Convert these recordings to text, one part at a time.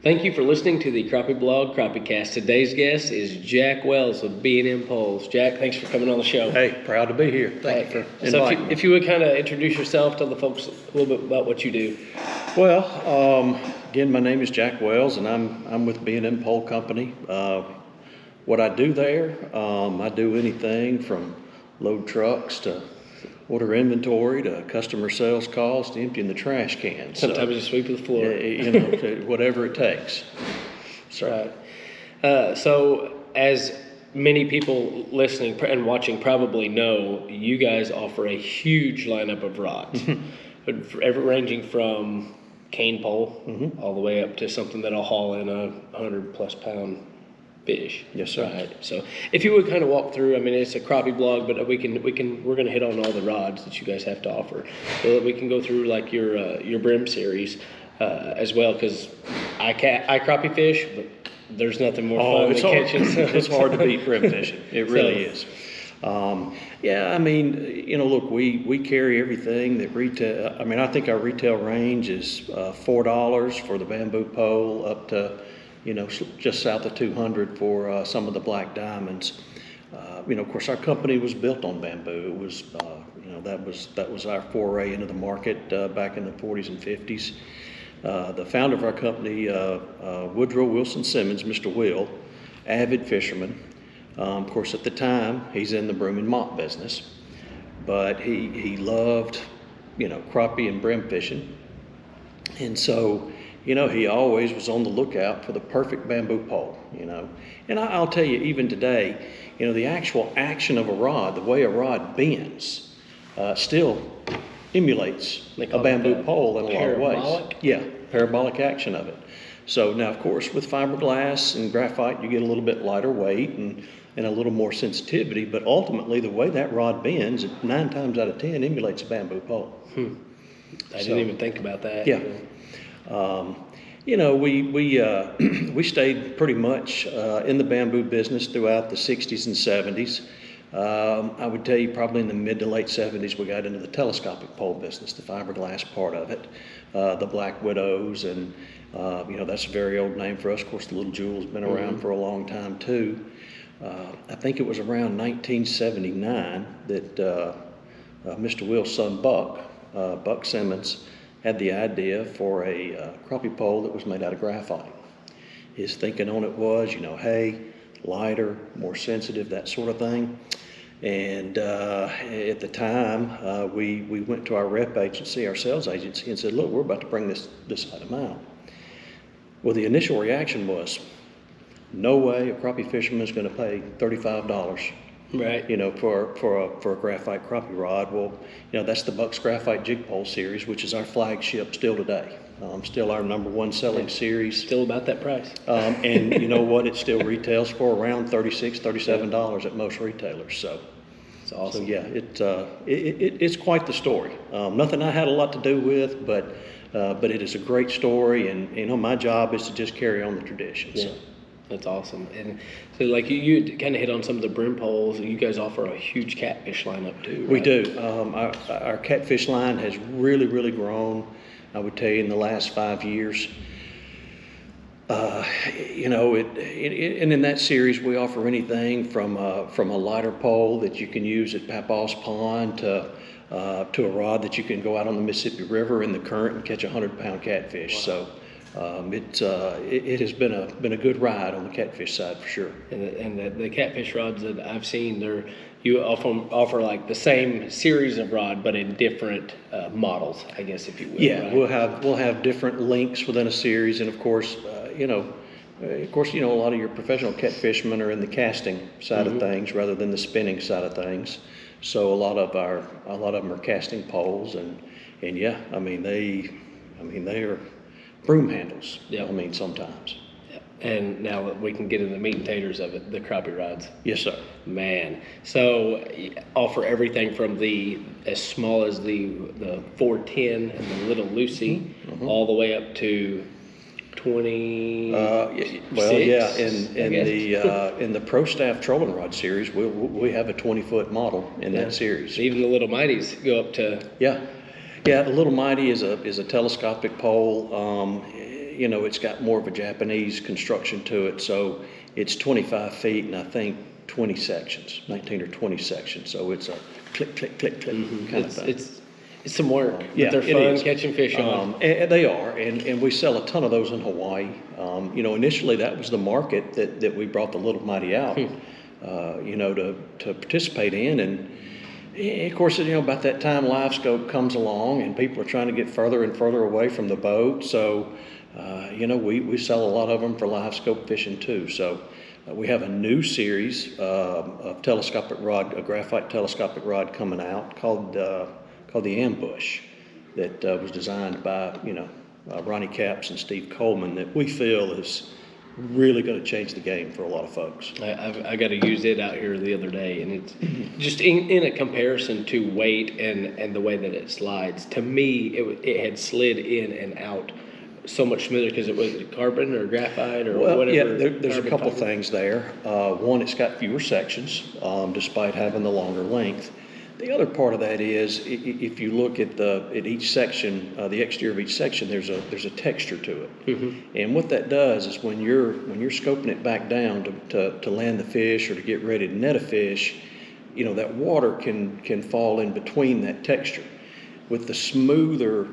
Thank you for listening to the Crappie Blog Crappie Cast. Today's guest is Jack Wells of B&M Poles. Jack, thanks for coming on the show. Hey, proud to be here. Thank you for inviting me. If you would kind of introduce yourself, tell the folks a little bit about what you do. Well, again, my name is Jack Wells, and I'm with B&M Pole Company. What I do there, I do anything from load trucks to order inventory to customer sales calls to emptying the trash cans. Sometimes you sweep the floor. Whatever it takes. So. Right. So as many people listening and watching probably know, you guys offer a huge lineup of rods, ranging from cane pole all the way up to something that'll haul in a 100+ pound fish. Yes, sir. Right. So if you would kind of walk through, I mean, it's a crappie blog, but we're going to hit on all the rods that you guys have to offer, so that we can go through like your brim series as well, because I crappie fish, but there's nothing more fun than catching. It's hard to beat brim fishing. It really is. I mean, look, we carry everything that retail. I mean, I think our retail range is $4 for the bamboo pole up to, just south of $200 for some of the black diamonds. Of course, our company was built on bamboo. It was, that was our foray into the market back in the 40s and 50s. The founder of our company, Woodrow Wilson Simmons, Mr. Will, avid fisherman. Of course, at the time, he's in the broom and mop business, but he loved, crappie and brim fishing, and so. He always was on the lookout for the perfect bamboo pole, And I'll tell you, even today, the actual action of a rod, the way a rod bends, still emulates a bamboo pole in a lot of ways. Yeah, parabolic action of it. So now, of course, with fiberglass and graphite, you get a little bit lighter weight and a little more sensitivity, but ultimately, the way that rod bends, 9 times out of 10, emulates a bamboo pole. I didn't even think about that. Yeah. We stayed pretty much in the bamboo business throughout the 60s and 70s. I would tell you probably in the mid to late 70s we got into the telescopic pole business, the fiberglass part of it, the Black Widows, and that's a very old name for us. Of course, the Little Jewel's been around for a long time too. I think it was around 1979 that Mr. Will's son Buck Simmons, had the idea for a crappie pole that was made out of graphite. His thinking on it was, lighter, more sensitive, that sort of thing. And at the time, we went to our rep agency, our sales agency, and said, look, we're about to bring this item out. Well, the initial reaction was, no way a crappie fisherman is going to pay $35. Right. For a graphite crappie rod. Well, that's the Buck's Graphite Jig Pole series, which is our flagship still today. Still our #1 selling series. Still about that price. And you know what? It still retails for around $36, $37 at most retailers. So it's awesome. So it's quite the story. Nothing I had a lot to do with, but it is a great story, and my job is to just carry on the tradition. Yeah. So. That's awesome. And so like you kind of hit on some of the brim poles. You guys offer a huge catfish lineup too, right? We do. Our catfish line has really, really grown, I would tell you, in the last 5 years. And in that series, we offer anything from a lighter pole that you can use at Papaw's Pond to a rod that you can go out on the Mississippi River in the current and catch 100-pound catfish. Wow. So it has been a good ride on the catfish side for sure. And the catfish rods that I've seen, you offer like the same series of rod, but in different models, I guess, if you will. Yeah, right? we'll have different links within a series, and of course, a lot of your professional catfishermen are in the casting side of things rather than the spinning side of things. So a lot of them are casting poles, and yeah, they are broom handles. Yeah. Sometimes. Yeah. And now we can get into the meat and taters of it, the crappie rods. Yes, sir. Man. So offer everything from as small as the 410 and the Little Lucy, all the way up to 20. Well, yeah, in the Pro Staff Trolling Rod series, we have a 20-foot model in that series. Even the Little Mighties go up to. Yeah, the Little Mighty is a telescopic pole. It's got more of a Japanese construction to it, so it's 25 feet and I think 20 sections, 19 or 20 sections. So it's a click, click, click, click kind of thing. It's some work, but they're fun catching fish on. And they are, and we sell a ton of those in Hawaii. Initially that was the market that we brought the Little Mighty out, to participate in. And of course, about that time live scope comes along and people are trying to get further and further away from the boat. So, we sell a lot of them for live scope fishing too. So we have a new series of telescopic rod, a graphite telescopic rod coming out called the Ambush, that was designed by Ronnie Capps and Steve Coleman, that we feel is really going to change the game for a lot of folks. I got to use it out here the other day, and it's just in a comparison to weight and the way that it slides. To me, it had slid in and out so much smoother because it was carbon or graphite or whatever. Yeah, there's a couple things there. One, it's got fewer sections, despite having the longer length. The other part of that is, if you look at each section, the exterior of each section, there's a texture to it. Mm-hmm. And what that does is when you're scoping it back down to land the fish or to get ready to net a fish, that water can fall in between that texture. With the smoother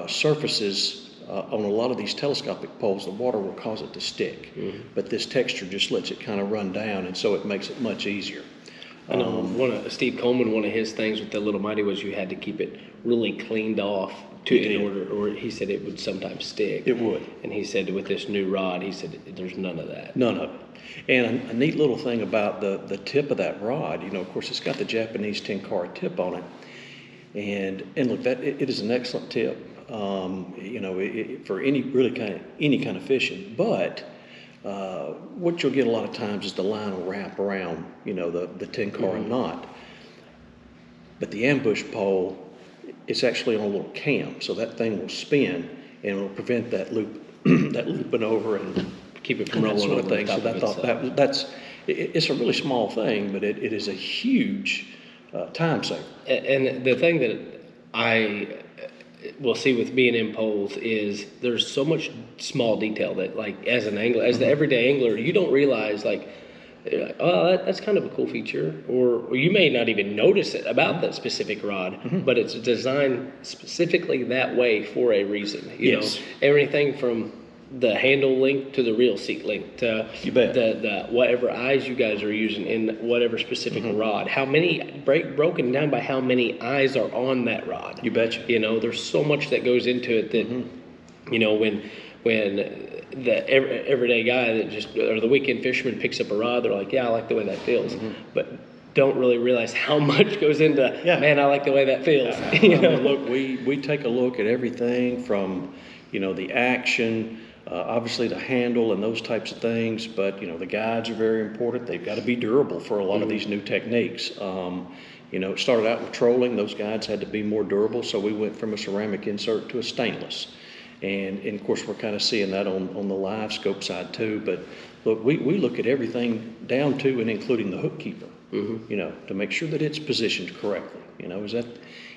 surfaces on a lot of these telescopic poles, the water will cause it to stick. Mm-hmm. But this texture just lets it kind of run down, and so it makes it much easier. I know Steve Coleman, one of his things with the Little Mighty was you had to keep it really cleaned off or he said it would sometimes stick. It would. And he said with this new rod, he said there's none of that. None of it. And a neat little thing about the tip of that rod, of course, it's got the Japanese tenkara tip on it. And look, it is an excellent tip, for any kind of fishing. But what you'll get a lot of times is the line will wrap around, the tenkara knot. But the ambush pole, it's actually on a little cam, so that thing will spin and it will prevent that looping over and keep it from rolling sort of over. Thing. So I thought it's a really small thing, but it is a huge time saver. And the thing that I will see with being in poles is there's so much small detail that, like, as an angler, as the everyday angler, you don't realize, that's kind of a cool feature, or you may not even notice it about that specific rod, but it's designed specifically that way for a reason. You know, everything from the handle length to the reel seat length to the whatever eyes you guys are using in whatever specific rod. How many broken down by how many eyes are on that rod. You betcha. There's so much that goes into it that when the everyday guy or the weekend fisherman picks up a rod, they're like, yeah, I like the way that feels, but don't really realize how much goes into. Man, I like the way that feels. Look, we take a look at everything from the action. Obviously the handle and those types of things, but the guides are very important. They've got to be durable for a lot of these new techniques. It started out with trolling. Those guides had to be more durable, so we went from a ceramic insert to a stainless. And of course we're kind of seeing that on the live scope side too. But look, we look at everything down to and including the hook keeper, to make sure that it's positioned correctly.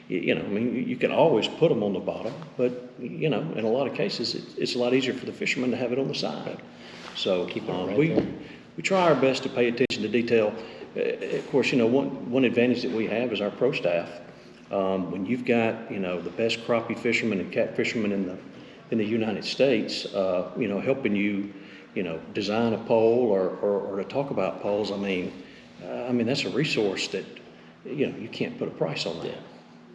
You can always put them on the bottom, but, in a lot of cases, it's a lot easier for the fishermen to have it on the side. So we try our best to pay attention to detail. Of course, one advantage that we have is our pro staff. When you've got, the best crappie fishermen and cat fishermen in the United States, helping you, design a pole or to talk about poles, that's a resource that, you can't put a price on that. Yeah.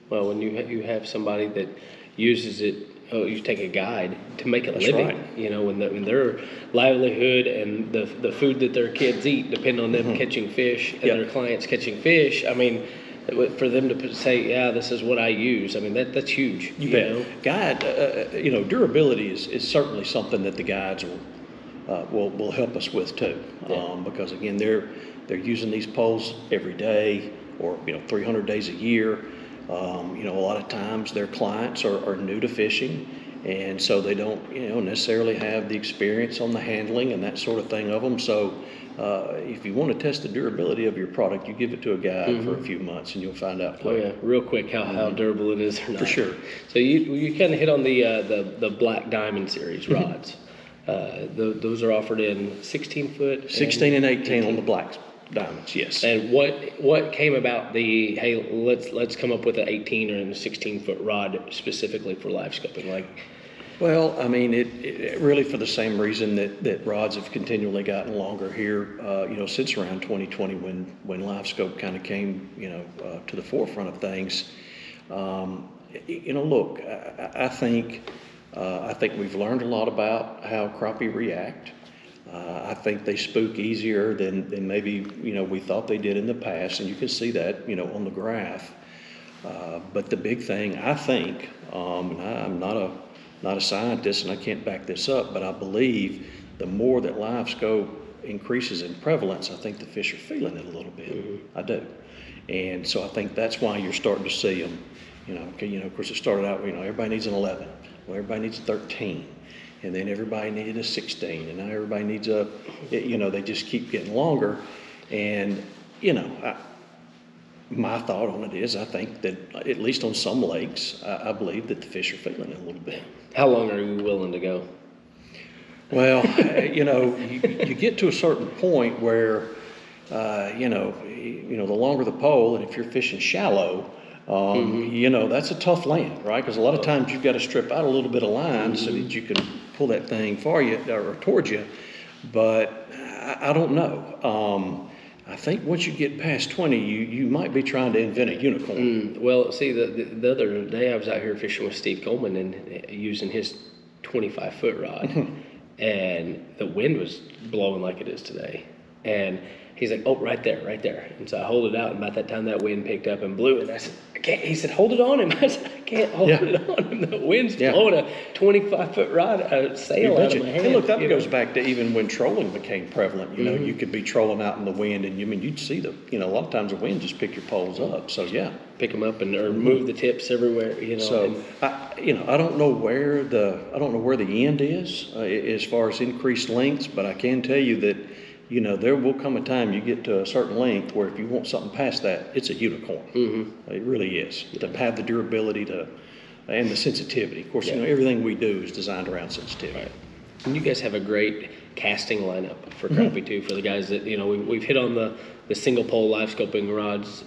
Well, when you have somebody that uses it, you take a guide to make a living. Right. When their livelihood and the food that their kids eat depend on them catching fish and their clients catching fish. For them to say, yeah, this is what I use. That's huge. You bet. Guide, durability is certainly something that the guides will help us with too. Yeah. Because again, they're using these poles every day or 300 days a year. A lot of times their clients are new to fishing, And so they don't, necessarily have the experience on the handling and that sort of thing of them. So if you want to test the durability of your product, you give it to a guy for a few months and you'll find out quick. Oh yeah, real quick how durable it is or not. For sure. So you kind of hit on the Black Diamond series rods. Those are offered in 16 foot. 16 and 18 on the Black Diamonds, yes. And what came about hey, let's come up with an 18 or a 16 foot rod specifically for live scoping? Like, well, I mean, it really for the same reason that rods have continually gotten longer here, since around 2020 when live scope kind of came, to the forefront of things. Look, I think we've learned a lot about how crappie react. I think they spook easier than maybe we thought they did in the past, and you can see that on the graph. But the big thing, I think, and I'm not a scientist and I can't back this up, but I believe the more that live scope increases in prevalence, I think the fish are feeling it a little bit. I do, and so I think that's why you're starting to see them. Of course, it started out, everybody needs an 11. Well, everybody needs a 13. And then everybody needed a 16, and now everybody needs they just keep getting longer. And, my thought on it is I think that at least on some lakes, I believe that the fish are feeling it a little bit. How long are you willing to go? Well, you get to a certain point where, the longer the pole, and if you're fishing shallow, that's a tough land, right? Because a lot of times you've got to strip out a little bit of line so that you can pull that thing for you or towards you. But I don't know. I think once you get past 20, you might be trying to invent a unicorn. Well, see, the other day I was out here fishing with Steve Coleman and using his 25-foot rod, and the wind was blowing like it is today. And he's like, oh, right there. And so I hold it out, and about that time that wind picked up and blew it. And I said, I can't. He said, hold it on him. I said, I can't hold it on him. The wind's blowing a 25-foot rod, a sail out of my hand. And look, that goes back to even when trolling became prevalent. You could be trolling out in the wind, and you'd see a lot of times the wind just pick your poles up. So yeah, pick them up or move the tips everywhere. So I don't know where the end is as far as increased lengths, but I can tell you that. There will come a time you get to a certain length where if you want something past that, it's a unicorn. It really is. To have the durability and the sensitivity. Of course, everything we do is designed around sensitivity. Right. And you guys have a great casting lineup for crappie too. For the guys that we've hit on the single pole live scoping rods.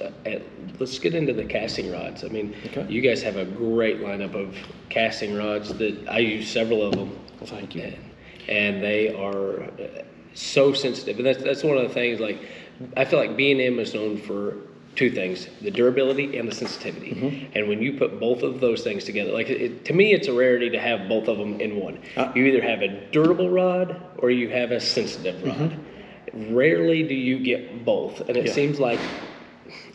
Let's get into the casting rods. I mean, you guys have a great lineup of casting rods that I use several of them. Well, thank you. And they are so sensitive, and that's one of the things. Like, I feel like B&M is known for two things: the durability and the sensitivity. And when you put both of those things together, like to me, it's a rarity to have both of them in one. You either have a durable rod or you have a sensitive rod. Rarely do you get both, and it seems like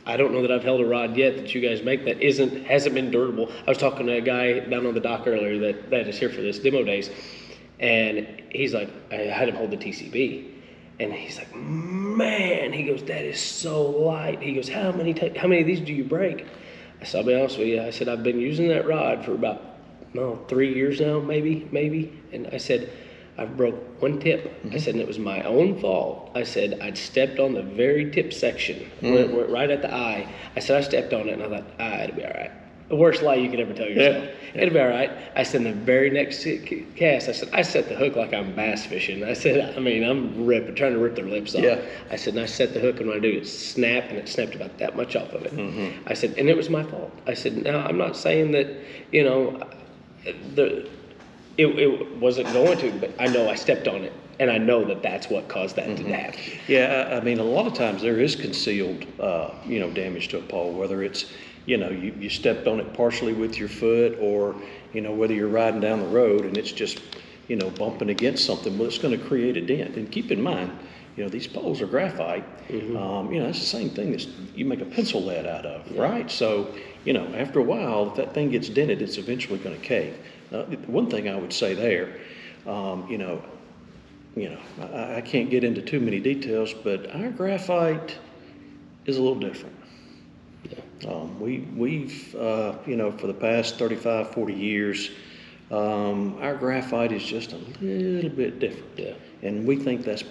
I don't know that I've held a rod yet that you guys make that hasn't been durable. I was talking to a guy down on the dock earlier that is here for this demo days. And he's like, I had him hold the TCB, and he's like, man, he goes, that is so light. He goes, how many of these do you break? I said, I'll be honest with you. I said, I've been using that rod for about 3 years now, maybe. And I said, I've broke one tip. I said, and it was my own fault. I said, I'd stepped on the very tip section, right at the eye. I said, I stepped on it, and I thought, it'll be all right. The worst lie you could ever tell yourself. It'll be all right. I said, in the very next cast, I said, I set the hook like I'm bass fishing. I said, I'm trying to rip their lips off. I said, and I set the hook, and when I do it, snap, and it snapped about that much off of it. I said, and it was my fault. I said, now, I'm not saying that, it wasn't going to, but I know I stepped on it, and I know that that's what caused that to happen. Yeah, I mean, a lot of times there is concealed, damage to a pole, whether it's, you stepped on it partially with your foot, or, whether you're riding down the road and it's just, bumping against something, well, it's going to create a dent. And keep in mind, these poles are graphite. It's the same thing that you make a pencil lead out of, right? So, after a while, if that thing gets dented, it's eventually going to cave. One thing I would say there, I can't get into too many details, but our graphite is a little different. We've for the past 35, 40 years, Our graphite is just a little bit different. Yeah. And we think that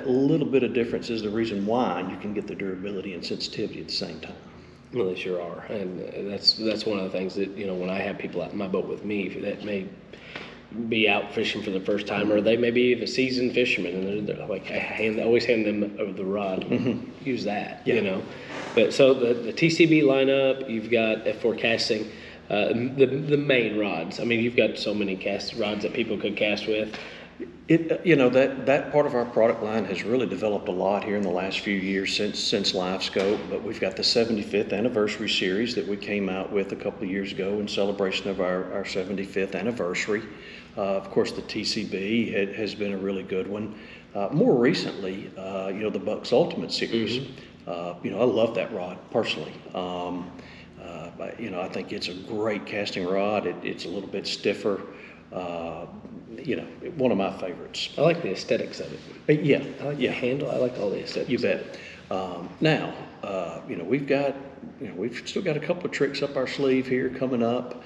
little bit of difference is the reason why you can get the durability and sensitivity at the same time. Well, they sure are, and that's one of the things that, you know, when I have people out in my boat with me that may be out fishing for the first time, or they may be a seasoned fisherman, and they're like, I always hand them the rod. Use that, Yeah. you know. But so the TCB lineup, you've got for casting the main rods. I mean, you've got so many cast rods that people could cast with. You know, that part of our product line has really developed a lot here in the last few years since Live Scope. But we've got the 75th anniversary series that we came out with a couple of years ago in celebration of our 75th anniversary. Of course, the TCB has been a really good one. More recently, you know, the Bucks Ultimate series. You know, I love that rod personally. But, you know, I think it's a great casting rod. It's a little bit stiffer. You know, one of my favorites. I like the aesthetics of it. Yeah, I like the handle. I like all the aesthetics. you bet. Now, you know, we've still got a couple of tricks up our sleeve here coming up.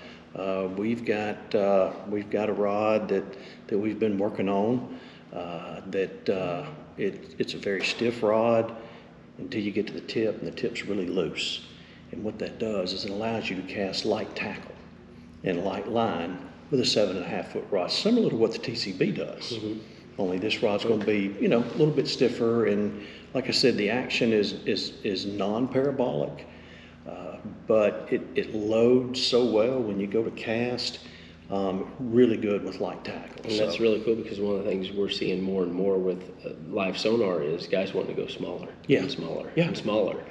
We've got a rod that we've been working on. It's a very stiff rod until you get to the tip, and the tip's really loose. And what that does is it allows you to cast light tackle and light line with a 7.5 foot rod, similar to what the TCB does. Only this rod's going to be, you know, a little bit stiffer, and like I said, the action is non-parabolic, but it loads so well when you go to cast. Really good with light tackle. And that's really cool, because one of the things we're seeing more and more with live sonar is guys wanting to go smaller, and smaller, and smaller.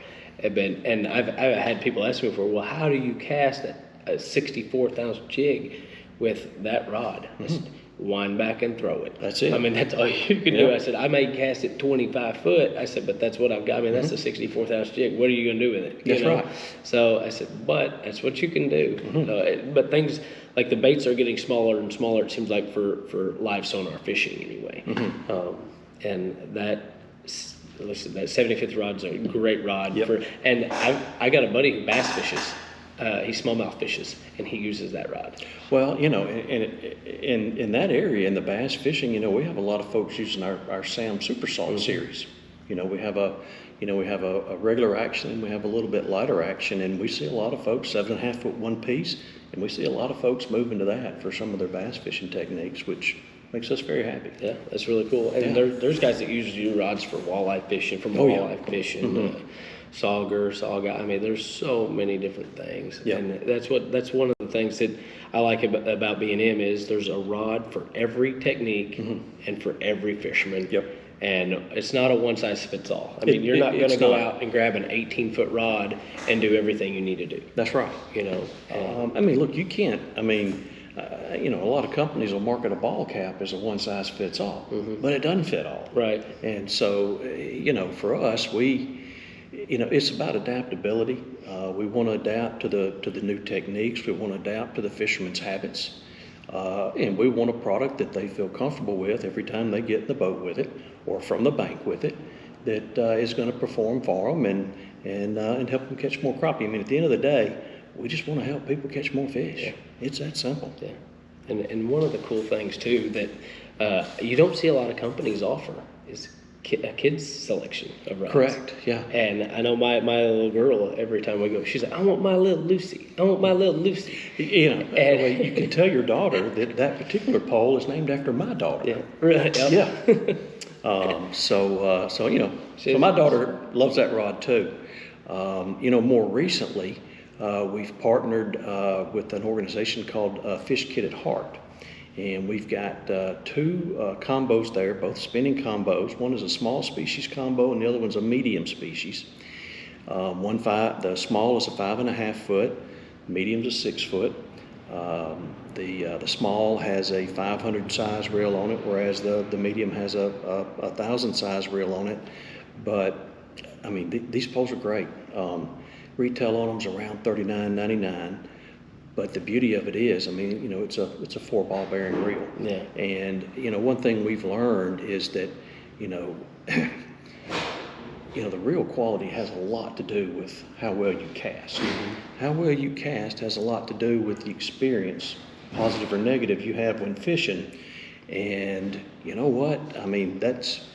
And I've had people ask me before, well, how do you cast a 64,000 jig with that rod? I said, wind back and throw it. That's it. I mean, that's all you can do. I said, I may cast it 25 foot. I said, but that's what I've got. I mean, that's a 64,000 jig. What are you going to do with it? That's right. So I said, but that's what you can do. But things like the baits are getting smaller and smaller, it seems like, for live sonar fishing anyway. And that 75th rod's a great rod. And I got a buddy who bass fishes. He smallmouth fishes, and he uses that rod. Well, you know, in that area, in the bass fishing, you know, we have a lot of folks using our Sam Super Salt series. You know, we have a regular action, and we have a little bit lighter action, and we see a lot of folks 7.5 foot one piece, and we see a lot of folks moving to that for some of their bass fishing techniques, which makes us very happy. Yeah, that's really cool. And there's guys that use new rods for walleye fishing, fishing. Sauger, I mean, there's so many different things. And that's one of the things that I like about B&M is there's a rod for every technique and for every fisherman. And it's not a one size fits all. I mean, you're not going to go out and grab an 18-foot rod and do everything you need to do. That's right. You know, I mean, look, you can't. I mean, you know, a lot of companies will market a ball cap as a one size fits all, but it doesn't fit all. Right. And so, you know, for us, you know, it's about adaptability. We want to adapt to the new techniques. We want to adapt to the fisherman's habits. And we want a product that they feel comfortable with every time they get in the boat with it or from the bank with it, that is going to perform for them and help them catch more crappie. I mean, at the end of the day, we just want to help people catch more fish. It's that simple. Yeah. And one of the cool things too that you don't see a lot of companies offer is a kid's selection of rods. Correct, yeah. And I know my little girl, every time we go, she's like, I want my little Lucy. I want my little Lucy. You know, and you can tell your daughter that particular pole is named after my daughter. Yeah, right. Yeah. So you know, so my daughter loves that rod too. You know, more recently, we've partnered with an organization called Fish Kid at Heart. And we've got two combos there, both spinning combos. One is a small species combo, and the other one's a medium species. The small is a 5.5 foot, medium's a 6 foot. The small has a 500 size reel on it, whereas the medium has a 1,000 size reel on it. But I mean, these poles are great. Retail on them's around $39.99. But the beauty of it is, I mean, you know, it's a 4 ball bearing reel. Yeah. And you know, one thing we've learned is that, you know, the reel quality has a lot to do with how well you cast. How well you cast has a lot to do with the experience positive or negative you have when fishing. And you know what? I mean, that's,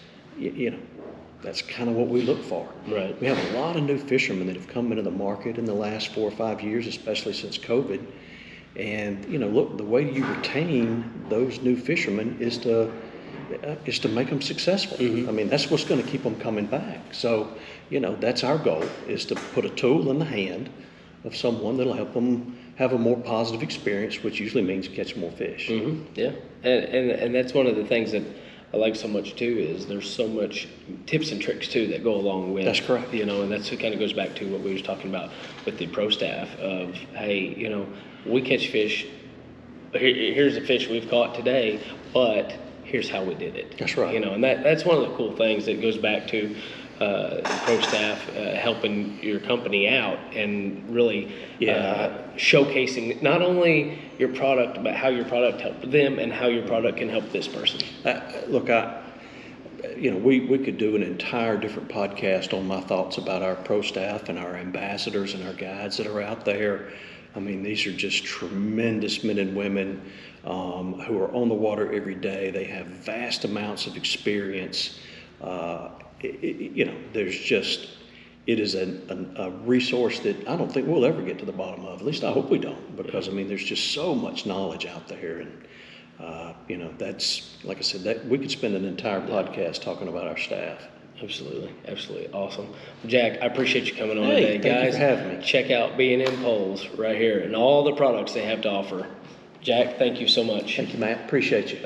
that's kind of what we look for. Right. We have a lot of new fishermen that have come into the market in the last 4 or 5 years, especially since COVID. And, look, the way you retain those new fishermen is to make them successful. Mm-hmm. I mean, that's what's going to keep them coming back. So, that's our goal, is to put a tool in the hand of someone that'll help them have a more positive experience, which usually means catch more fish. Mm-hmm. Yeah, and that's one of the things that I like so much too, is there's so much tips and tricks too that go along with. That's correct. And that's, it kind of goes back to what we were talking about with the pro staff of, hey, we catch fish. Here's the fish we've caught today, but here's how we did it. That's right. And that's one of the cool things that goes back to pro staff helping your company out and really showcasing not only your product, but how your product helped them and how your product can help this person. Look, we could do an entire different podcast on my thoughts about our pro staff and our ambassadors and our guides that are out there. I mean, these are just tremendous men and women who are on the water every day. They have vast amounts of experience. There's just, it is a resource that I don't think we'll ever get to the bottom of. At least I hope we don't, because there's just so much knowledge out there. And, that's, like I said, that we could spend an entire podcast talking about our staff. Absolutely. Awesome. Jack, I appreciate you coming on today. Thank you for having me. Check out B&M Poles right here and all the products they have to offer. Jack, thank you so much. Thank you, Matt. Appreciate you.